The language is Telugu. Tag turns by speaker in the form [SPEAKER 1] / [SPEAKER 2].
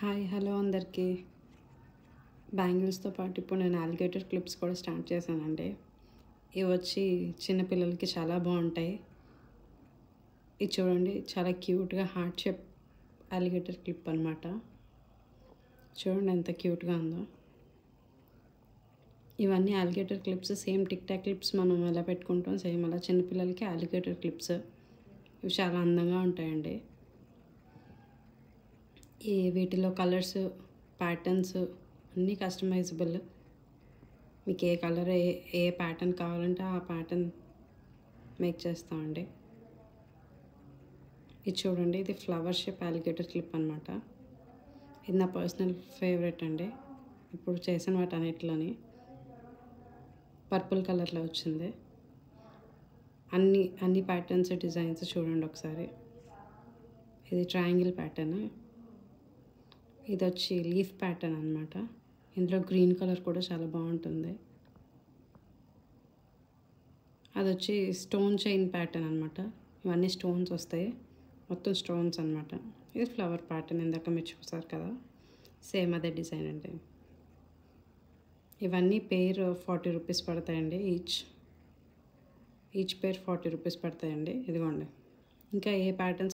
[SPEAKER 1] హాయ్ హలో అందరికీ. బ్యాంగిల్స్తో పాటు ఇప్పుడు నేను అలిగేటర్ క్లిప్స్ కూడా స్టార్ట్ చేశానండి. ఇవి వచ్చి చిన్నపిల్లలకి చాలా బాగుంటాయి. ఇది చూడండి, చాలా క్యూట్గా హార్ట్ షేప్ అలిగేటర్ క్లిప్ అనమాట. చూడండి ఎంత క్యూట్గా ఉందో. ఇవన్నీ alligator clips, same tick talk clips మనం ఎలా పెట్టుకుంటాం సేమ్ అలా చిన్నపిల్లలకి అలిగేటర్ క్లిప్స్. ఇవి చాలా అందంగా ఉంటాయండి. వీటిలో కలర్స్, ప్యాటర్న్స్ అన్నీ కస్టమైజబుల్. మీకు ఏ కలర్ ఏ ప్యాటర్న్ కావాలంటే ఆ ప్యాటర్న్ మేక్ చేస్తామండి. ఇది చూడండి, ఇది ఫ్లవర్ షేప్ అలిగేటర్ క్లిప్ అనమాట. ఇది నా పర్సనల్ ఫేవరెట్ అండి. ఇప్పుడు చేసిన వాటి అన్నిటిలోని పర్పుల్ కలర్లో వచ్చింది. అన్ని ప్యాటర్న్స్, డిజైన్స్ చూడండి ఒకసారి. ఇది ట్రయాంగిల్ ప్యాటర్న్. ఇది వచ్చి లీఫ్ ప్యాటర్న్ అనమాట. ఇందులో గ్రీన్ కలర్ కూడా చాలా బాగుంటుంది. అది వచ్చి స్టోన్ చైన్ ప్యాటర్న్ అనమాట. ఇవన్నీ స్టోన్స్ వస్తాయి, మొత్తం స్టోన్స్ అనమాట. ఇది ఫ్లవర్ ప్యాటర్న్, ఇందాక మీరు చూసారు కదా, సేమ్ అదే డిజైన్ అండి. ఇవన్నీ పేర్ 40 రూపీస్ పడతాయండి. ఈచ్ పేర్ 40 రూపీస్ పడతాయండి. ఇదిగోండి, ఇంకా ఏ ప్యాటర్న్స్